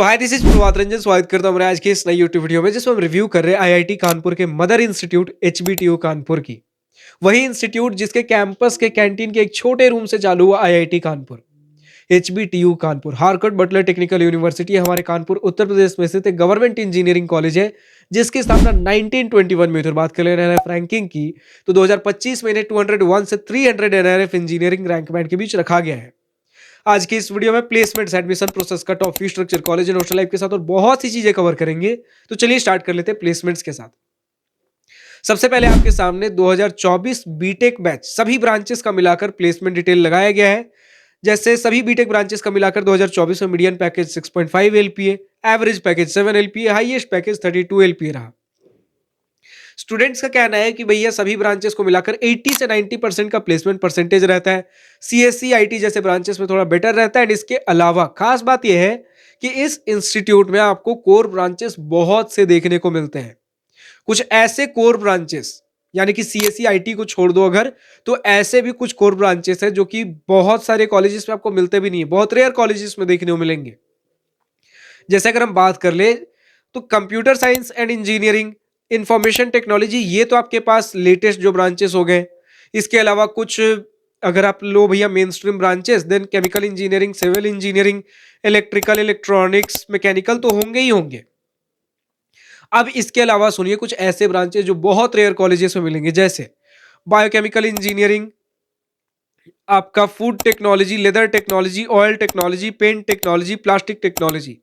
तो hi this is Prabhat Ranjan. स्वागत करता हूं हमारे आज की इस नई यूट्यूब वीडियो में जिसमें हम रिव्यू कर रहे हैं आईआईटी कानपुर के मदर इंस्टीट्यूट एचबीटीयू कानपुर की। वही इंस्टीट्यूट जिसके कैंपस के कैंटीन के एक छोटे रूम से चालू हुआ IIT Kanpur. HBTU Kanpur Harvard butler technical university हमारे कानपुर उत्तर प्रदेश में स्थित एक गवर्नमेंट इंजीनियरिंग कॉलेज है जिसकी स्थापना 1921 में। उधर बात कर ले एनआरएफ रैंकिंग की तो 2025 में इन्हें 201 से 300 एनआरएफ इंजीनियरिंग रैंक बैंड के बीच रखा गया है। आज की इस वीडियो में placements, admission process, cut off, fee structure, college and hostel life के साथ और बहुत सी चीजें कवर करेंगे। तो चलिए स्टार्ट कर लेते हैं प्लेसमेंट्स के साथ। सबसे पहले आपके सामने 2024 बीटेक बैच सभी ब्रांचेस का मिलाकर प्लेसमेंट डिटेल लगाया गया है। जैसे सभी बीटेक ब्रांचेस का मिलाकर 2024 में median package 6.5 LPA, average package 7 LPA, highest package 32 LPA रहा। स्टूडेंट्स का कहना है कि भैया सभी ब्रांचेस को मिलाकर 80 से 90% का प्लेसमेंट परसेंटेज रहता है। सीएससी आईटी जैसे ब्रांचेस में थोड़ा बेटर रहता है। एंड इसके अलावा खास बात यह है कि इस इंस्टीट्यूट में आपको कोर ब्रांचेस बहुत से देखने को मिलते हैं। कुछ ऐसे कोर ब्रांचेस यानी कि सीएससी आईटी को छोड़ दो अगर, तो ऐसे भी कुछ कोर ब्रांचेस हैं जो कि बहुत सारे कॉलेजेस में आपको मिलते भी नहीं है, बहुत रेयर कॉलेजेस में देखने को मिलेंगे। जैसे अगर हम बात कर ले तो computer science and engineering, information technology, ये तो आपके पास लेटेस्ट जो ब्रांचेस हो गए। इसके अलावा कुछ अगर आप लो भैया main stream branches, then chemical engineering, civil engineering, electrical, electronics, mechanical तो होंगे ही होंगे। अब इसके अलावा सुनिए कुछ ऐसे ब्रांचेस जो बहुत रेयर कॉलेजेस में मिलेंगे, जैसे बायोकेमिकल इंजीनियरिंग, आपका food technology, leather technology, oil technology, paint technology, plastic technology.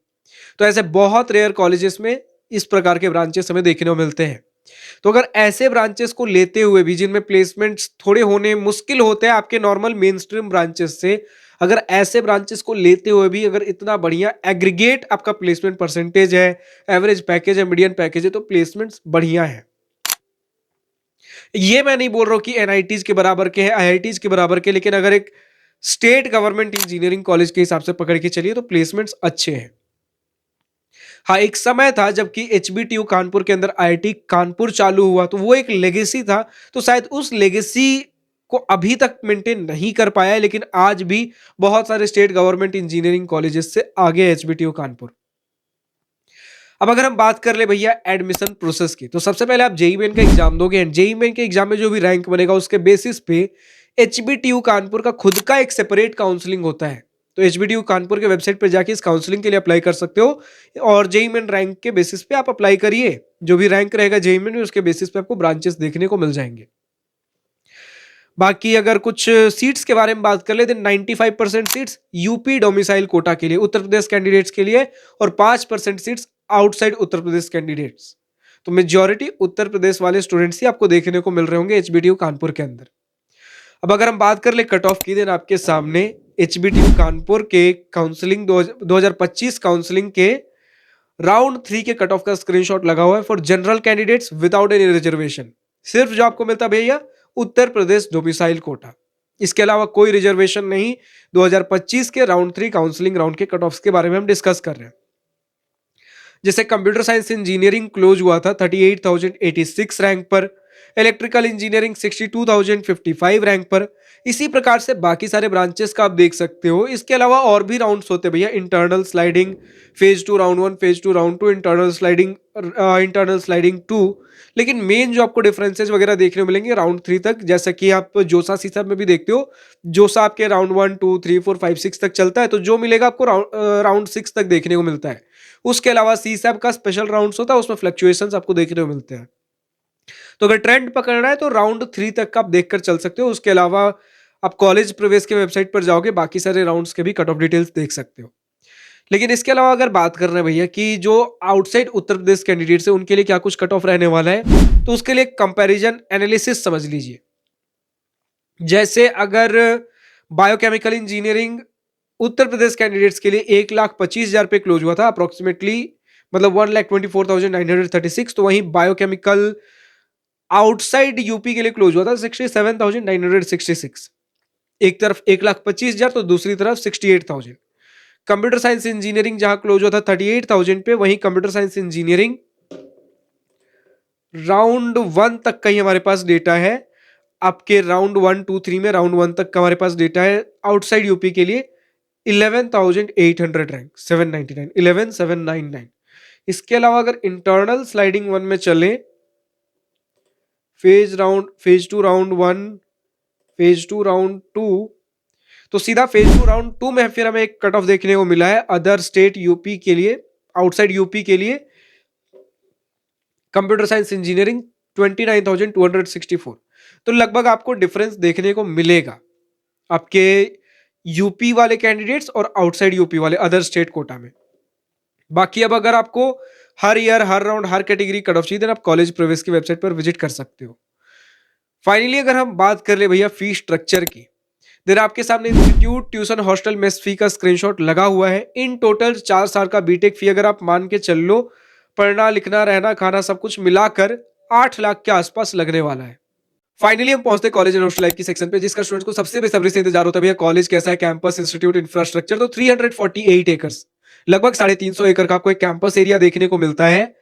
तो ऐसे बहुत रेयर कॉलेजेस में इस प्रकार के ब्रांचेस हमें देखने को मिलते हैं। तो अगर ऐसे ब्रांचेस को लेते हुए भी जिनमें प्लेसमेंट्स थोड़े होने मुश्किल होते हैं आपके नॉर्मल मेन स्ट्रीम ब्रांचेस से, अगर ऐसे ब्रांचेस को लेते हुए भी अगर इतना बढ़िया एग्रीगेट आपका प्लेसमेंट परसेंटेज है, एवरेज पैकेज है, मीडियन पैकेज है, तो प्लेसमेंट्स बढ़िया है। ये मैं नहीं बोल रहा हूं कि एनआईटीज के बराबर के हैं, आईआईटीज के बराबर के, लेकिन अगर एक स्टेट गवर्नमेंट इंजीनियरिंग कॉलेज के हिसाब से पकड़ के चलिए तो प्लेसमेंट्स अच्छे हैं। हाँ, एक समय था जबकि एचबीटीयू कानपुर के अंदर आईआईटी कानपुर चालू हुआ तो वो एक लेगेसी था, तो शायद उस लेगेसी को अभी तक मेंटेन नहीं कर पाया है, लेकिन आज भी बहुत सारे स्टेट गवर्नमेंट इंजीनियरिंग कॉलेजेस से आगे है एचबीटीयू कानपुर। अब अगर हम बात कर ले भैया एडमिशन प्रोसेस की, तो सबसे पहले आप जेईई मेन का एग्जाम दोगे एंड जेईई मेन के एग्जाम में जो भी रैंक बनेगा उसके बेसिस पे एचबीटीयू कानपुर का खुद का एक सेपरेट काउंसलिंग होता है। तो एचबीटीयू कानपुर के वेबसाइट पर जाके इस काउंसलिंग के लिए अप्लाई कर सकते हो और जेईई मेन रैंक के बेसिस पे आप अप्लाई करिए। जो भी रैंक रहेगा जेईई मेन में उसके बेसिस पे आपको ब्रांचेस देखने को मिल जाएंगे। बाकी अगर कुछ सीट्स के बारे में बात कर ले तो 95% सीट्स यूपी डोमिसाइल कोटा के लिए, उत्तर प्रदेश कैंडिडेट्स के लिए, और 5% seats outside Uttar Pradesh candidates. तो मेजॉरिटी उत्तर प्रदेश वाले स्टूडेंट्स ही आपको देखने को मिल रहे होंगे एचबीटीयू कानपुर के अंदर। अब अगर हम बात कर ले कट ऑफ की, देन आपके सामने एचबीटीयू कानपुर के काउंसलिंग 2025 काउंसलिंग के राउंड 3 के कट ऑफ का स्क्रीनशॉट लगा हुआ है for general candidates without any reservation. सिर्फ जो आपको मिलता भैया उत्तर प्रदेश डोमिसाइल कोटा, इसके अलावा कोई रिजर्वेशन नहीं। 2025 के राउंड 3 काउंसलिंग राउंड के कट ऑफ्स के बारे में हम डिस्कस कर रहे हैं। जैसे कंप्यूटर साइंस इंजीनियरिंग क्लोज हुआ था 38,086 रैंक पर, इलेक्ट्रिकल इंजीनियरिंग 62,055 रैंक पर। इसी प्रकार से बाकी सारे ब्रांचेस का आप देख सकते हो। इसके अलावा और भी राउंड्स होते हैं भैया, internal sliding, phase 2 round 1, phase 2 round 2, internal sliding 2। लेकिन मेन जो आपको डिफरेंसेस वगैरह देखने को मिलेंगे राउंड 3 तक, जैसा कि आप जोसा सीसा में भी देखते हो। जोसा आपके राउंड 1, 2, 3, 4, 5, 6 तक चलता है, तो जो मिलेगा आपको राउंड 6 तक देखने को मिलता है। उसके अलावा सीसैप का स्पेशल राउंड्स होता है, उसमें फ्लक्चुएशंस आपको देखने को मिलते हैं। तो अगर ट्रेंड पकड़ना है तो राउंड 3 तक का आप देखकर चल सकते हो। उसके अलावा आप कॉलेज प्रवेश के वेबसाइट पर जाओगे, बाकी सारे राउंड्स के भी कट ऑफ डिटेल्स देख सकते हो। लेकिन इसके अलावा अगर बात कर रहे हैं भैया कि जो आउटसाइड उत्तर प्रदेश कैंडिडेट्स है उनके लिए क्या कुछ कट ऑफ रहने वाला है, तो उसके लिए कंपैरिजन एनालिसिस समझ लीजिए। जैसे अगर biochemical engineering Uttar Pradesh candidates के लिए 1,25,000 पे क्लोज हुआ था अप्रोक्सीमेटली, मतलब 1,24,936, तो वहीं बायोकेमिकल आउटसाइड यूपी के लिए क्लोज हुआ था 67,966। एक तरफ 1,25,000 तो दूसरी तरफ 68,000। कंप्यूटर साइंस इंजीनियरिंग जहां क्लोज हुआ था 38,000 पे, वहीं कंप्यूटर साइंस इंजीनियरिंग राउंड 1 तक का ही हमारे पास डेटा है। आपके राउंड 1, 2, 3 में राउंड 1 तक का हमारे पास डेटा है आउटसाइड यूपी के लिए 11,800 रैंक, 799, 11,799। इसके अलावा अगर इंटरनल स्लाइडिंग 1 में चले, फेज 2 राउंड 1, फेज 2 राउंड 2, तो सीधा फेज 2 राउंड 2 में फिर हमें एक कट ऑफ देखने को मिला है अदर स्टेट यूपी के लिए, आउटसाइड यूपी के लिए, कंप्यूटर साइंस इंजीनियरिंग 29,264। तो लगभग आपको डिफरेंस देखने को मिलेगा आपके यूपी वाले कैंडिडेट्स और आउटसाइड यूपी वाले अदर स्टेट कोटा में। बाकी अब अगर आपको हर ईयर, हर राउंड, हर कैटेगरी कट ऑफ चाहिए, देन आप कॉलेज प्रवेश की वेबसाइट पर विजिट कर सकते हो। फाइनली अगर हम बात कर ले भैया फी स्ट्रक्चर की, देन आपके सामने इंस्टीट्यूट, ट्यूशन, हॉस्टल, मेस फी का स्क्रीनशॉट लगा हुआ है। इन टोटल 4 साल का बीटेक फी अगर आप मान के चल लो, पढ़ना, लिखना, रहना, खाना सब कुछ मिलाकर 8 लाख के आसपास लगने वाला है। फाइनली हम पहुंचते कॉलेज एंड हॉस्टल लाइफ की सेक्शन पे, जिसका स्टूडेंट्स को सबसे बेसब्री से इंतजार होता है भैया कॉलेज कैसा है, कैंपस, इंस्टीट्यूट, इंफ्रास्ट्रक्चर। तो 348 एकर्स, लगभग 350 एकड़ का आपको एक कैंपस एरिया देखने को मिलता है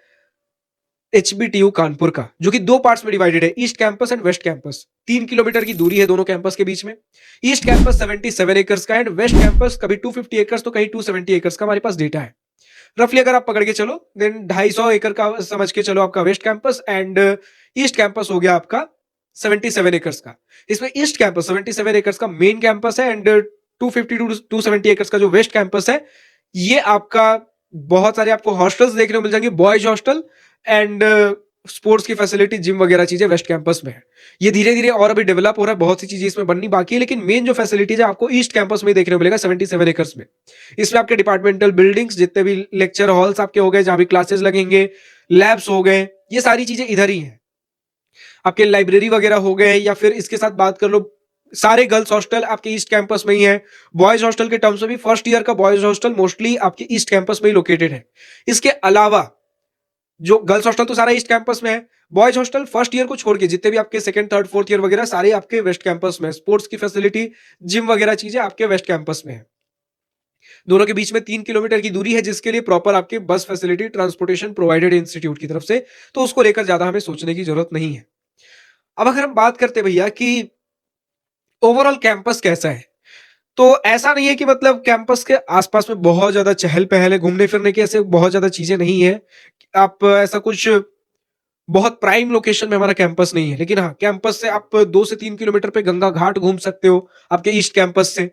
एचबीटीयू कानपुर का, जो कि 2 पार्ट्स में डिवाइडेड है, east campus and west campus. 3 kilometre की दूरी है दोनों कैंपस के बीच में। ईस्ट कैंपस 77 एकर्स का एंड वेस्ट कैंपस कभी 250 एकर्स तो कहीं 270 एकर्स का हमारे पास डेटा है। रफली अगर आप पकड़ के चलो, देन 250 एकड़ का समझ के चलो आपका west campus, and east campus हो गया आपका 77 एकर्स का। इसमें ईस्ट कैंपस 77 एकर्स का मेन कैंपस है, एंड 250 टू 270 एकर्स का जो वेस्ट कैंपस है, ये आपका बहुत सारे आपको हॉस्टल्स देखने को मिल जाएंगे, बॉयज हॉस्टल एंड स्पोर्ट्स की फैसिलिटी, जिम वगैरह चीजें वेस्ट कैंपस में है। ये धीरे धीरे और अभी डेवलप हो रहा है, बहुत सी चीजें इसमें बननी बाकी है, लेकिन मेन जो फैसिलिटीज है आपको ईस्ट कैंपस में देखने को मिलेगा 77 एकर्स में। इसमें आपके डिपार्टमेंटल बिल्डिंग्स, जितने भी लेक्चर हॉल्स आपके हो गए, जहां भी क्लासेस लगेंगे, लैब्स हो गए, ये सारी चीजें इधर ही है। आपके लाइब्रेरी वगैरह हो गए, या फिर इसके साथ बात कर लो, सारे गर्ल्स हॉस्टल आपके ईस्ट कैंपस में ही है। बॉयज हॉस्टल के टर्म्स में भी फर्स्ट ईयर का बॉयज हॉस्टल मोस्टली आपके ईस्ट कैंपस में ही लोकेटेड है। इसके अलावा जो गर्ल्स हॉस्टल तो सारा ईस्ट कैंपस में है, बॉयज हॉस्टल फर्स्ट ईयर को छोड़ के जितने भी आपके सेकंड, थर्ड, फोर्थ ईयर वगैरह सारे आपके वेस्ट कैंपस में। स्पोर्ट्स की फैसिलिटी, जिम वगैरह चीजें आपके वेस्ट कैंपस में है। दोनों के बीच में 3 किलोमीटर की दूरी है, जिसके लिए प्रॉपर आपके बस फैसिलिटी, ट्रांसपोर्टेशन प्रोवाइडेड इंस्टीट्यूट की तरफ से, तो उसको लेकर ज्यादा हमें सोचने की जरूरत नहीं है। अब अगर हम बात करते भैया कि ओवरऑल कैंपस कैसा है, तो ऐसा नहीं है कि मतलब कैंपस के आसपास में बहुत ज्यादा चहल पहल है, घूमने फिरने की ऐसे बहुत ज्यादा चीजें नहीं है। आप ऐसा कुछ बहुत प्राइम लोकेशन में हमारा कैंपस नहीं है, लेकिन हाँ, कैंपस से आप 2 से 3 किलोमीटर पे गंगा घाट घूम सकते हो आपके ईस्ट कैंपस से।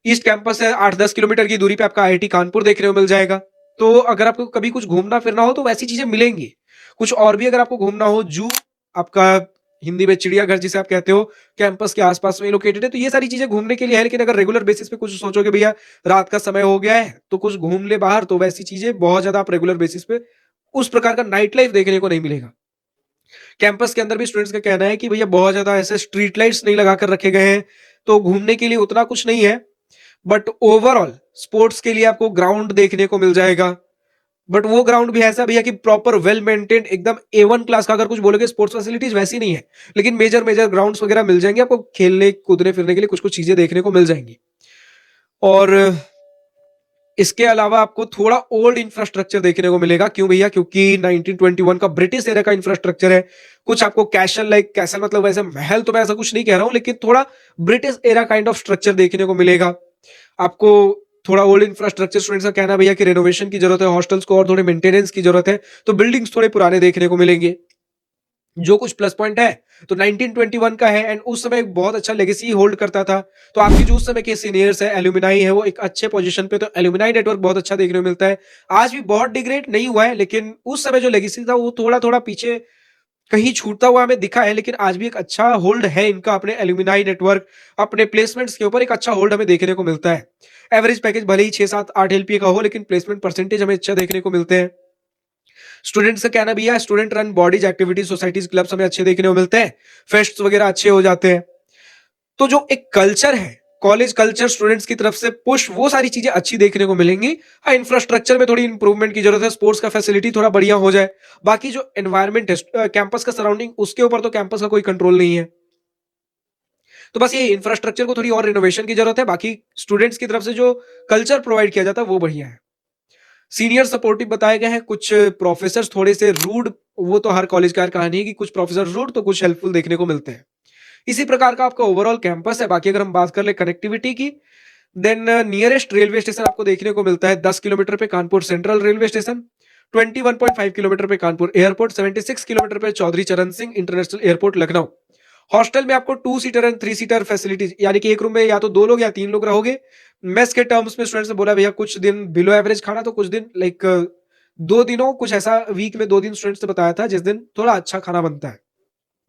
ईस्ट कैंपस से 8-10 किलोमीटर की दूरी पे आपका आईआईटी कानपुर देखने को मिल जाएगा। तो अगर आपको कभी कुछ घूमना फिरना हो तो वैसी चीजें मिलेंगी। कुछ और भी अगर आपको घूमना हो, जू आपका हिंदी में चिड़ियाघर जिसे आप कहते हो, कैंपस के आसपास में लोकेटेड है, तो ये सारी चीजें घूमने के लिए है। लेकिन अगर रेगुलर बेसिस पे कुछ सोचोगे भैया रात का समय हो गया है तो कुछ घूम ले बाहर, तो वैसी चीजें बहुत ज्यादा आप रेगुलर बेसिस पे उस प्रकार का नाइट लाइफ देखने को नहीं मिलेगा। कैंपस के अंदर भी स्टूडेंट्स का कहना है कि भैया बहुत ज्यादा ऐसे स्ट्रीट लाइट्स नहीं लगाकर रखे गए हैं, तो घूमने के लिए उतना कुछ नहीं है। बट ओवरऑल स्पोर्ट्स के लिए आपको ग्राउंड देखने को मिल जाएगा, बट वो ग्राउंड भी ऐसा भैया कि प्रॉपर वेल मेंटेन्ड, एकदम A1 क्लास का। अगर कुछ बोलोगे स्पोर्ट्स फैसिलिटीज वैसी नहीं है, लेकिन मेजर मेजर ग्राउंड्स वगैरह मिल जाएंगे आपको, खेलने कूदने फिरने के लिए कुछ कुछ चीजें देखने को मिल जाएंगी। और इसके अलावा आपको थोड़ा ओल्ड इंफ्रास्ट्रक्चर देखने को मिलेगा। क्यों भैया? क्योंकि 1921 का ब्रिटिश एरा का इंफ्रास्ट्रक्चर है। कुछ आपको कैसल, लाइक कैसल मतलब वैसे महल तो मैं ऐसा कुछ नहीं कह रहा हूं, लेकिन थोड़ा British era kind of structure देखने को मिलेगा आपको। थोड़ा ओल्ड इंफ्रास्ट्रक्चर, स्टूडेंट्स का कहना भैया कि रेनोवेशन की जरूरत है, हॉस्टल्स को और थोड़े मेंटेनेंस की जरूरत है, तो बिल्डिंग्स थोड़े पुराने देखने को मिलेंगे। जो कुछ प्लस पॉइंट है तो 1921 का है, एंड उस समय एक बहुत अच्छा लेगेसी होल्ड करता था। तो आपके जो उस समय के सीनियर्स है, एल्यूमिनाई है, वो एक अच्छे पोजीशन पे, तो एल्यूमिनाई नेटवर्क बहुत अच्छा देखने को मिलता है। आज भी बहुत डिग्रेड नहीं हुआ है, लेकिन उस समय जो लेगेसी था वो थोड़ा थोड़ा पीछे कहीं छूटता हुआ हमें दिखा है, लेकिन आज भी एक अच्छा होल्ड है इनका अपने एल्यूमिनाई नेटवर्क, अपने प्लेसमेंट्स के ऊपर एक अच्छा होल्ड हमें देखने को मिलता है। एवरेज पैकेज भले ही 6-7-8 LPA का हो, लेकिन प्लेसमेंट परसेंटेज हमें अच्छा देखने को मिलते हैं। स्टूडेंट्स का कहना भी है student run bodies, activities, societies, clubs हमें अच्छे देखने को मिलते हैं, फेस्ट वगैरह अच्छे हो जाते हैं। तो जो एक कल्चर है, कॉलेज कल्चर स्टूडेंट्स की तरफ से पुश, वो सारी चीजें अच्छी देखने को मिलेंगी। हाँ, इंफ्रास्ट्रक्चर में थोड़ी इंप्रूवमेंट की जरूरत है, स्पोर्ट्स का फैसिलिटी थोड़ा बढ़िया हो जाए। बाकी जो एनवायरमेंट है कैंपस का सराउंडिंग, उसके ऊपर तो कैंपस का कोई कंट्रोल नहीं है। तो बस ये इंफ्रास्ट्रक्चर को थोड़ी और रिनोवेशन की जरूरत है। बाकी स्टूडेंट्स की तरफ से जो कल्चर प्रोवाइड किया जाता है वो बढ़िया है। सीनियर सपोर्टिव बताए गए हैं, कुछ प्रोफेसर थोड़े से रूड, वो तो हर कॉलेज का कहानी है कि कुछ प्रोफेसर रूड तो कुछ हेल्पफुल देखने को मिलते हैं। इसी प्रकार का आपका ओवरऑल कैंपस है। बाकी अगर हम बात कर ले कनेक्टिविटी की, देन नियरेस्ट रेलवे स्टेशन आपको देखने को मिलता है 10 किलोमीटर पे Kanpur central railway station, 21.5 kilometre पे कानपुर एयरपोर्ट, 76 किलोमीटर पे चौधरी चरण Singh international airport Lucknow. Hostel में आपको 2 सीटर एंड 3 सीटर फैसिलिटीज, यानी कि एक रूम में या तो 2 लोग या 3 लोग रहोगे। मेस के टर्म्स में स्टूडेंट्स ने बोला भैया कुछ दिन बिलो एवरेज खाना, तो कुछ दिन लाइक 2 दिनों कुछ ऐसा वीक में 2 दिन स्टूडेंट्स ने बताया था जिस दिन थोड़ा अच्छा खाना बनता है,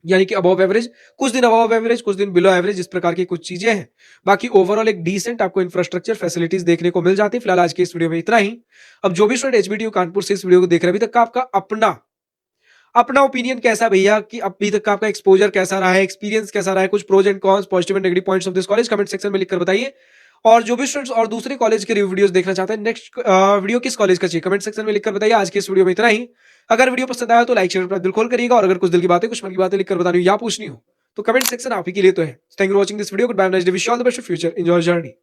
यानी कि अबव एवरेज, कुछ दिन अबव एवरेज, कुछ दिन बिलो एवरेज, इस प्रकार की कुछ चीजें हैं। बाकी ओवरऑल एक डिसेंट आपको इंफ्रास्ट्रक्चर फैसिलिटीज देखने को मिल जाती है। फिलहाल आज की इस वीडियो में इतना ही। अब जो भी स्टूडेंट एचबीटीयू कानपुर से इस वीडियो को देख रहे हैं, अभी तक का आपका अपना अपना ओपिनियन कैसा भैया, कि अभी तक का आपका एक्सपोजर कैसा रहा है, एक्सपीरियंस कैसा रहा है, कुछ pros and cons, positive and negative points of this college comment section में लिखकर बताइए। और जो भी स्टूडेंट्स और दूसरे कॉलेज के रिव्यू वीडियोस देखना चाहते हैं, नेक्स्ट वीडियो किस कॉलेज का चाहिए, कमेंट सेक्शन में लिखकर बताइए। आज की इस वीडियो में इतना ही। अगर वीडियो पसंद आया तो लाइक शेयर अपना दिल खोल करिएगा, और अगर कुछ दिल की बातें, कुछ मन की बातें लिखकर बतानी हो या पूछनी हो तो कमेंट सेक्शन आप ही के लिए तो है। Thank you for watching this video, good bye, nice day, wish you all the best for future, enjoy journey.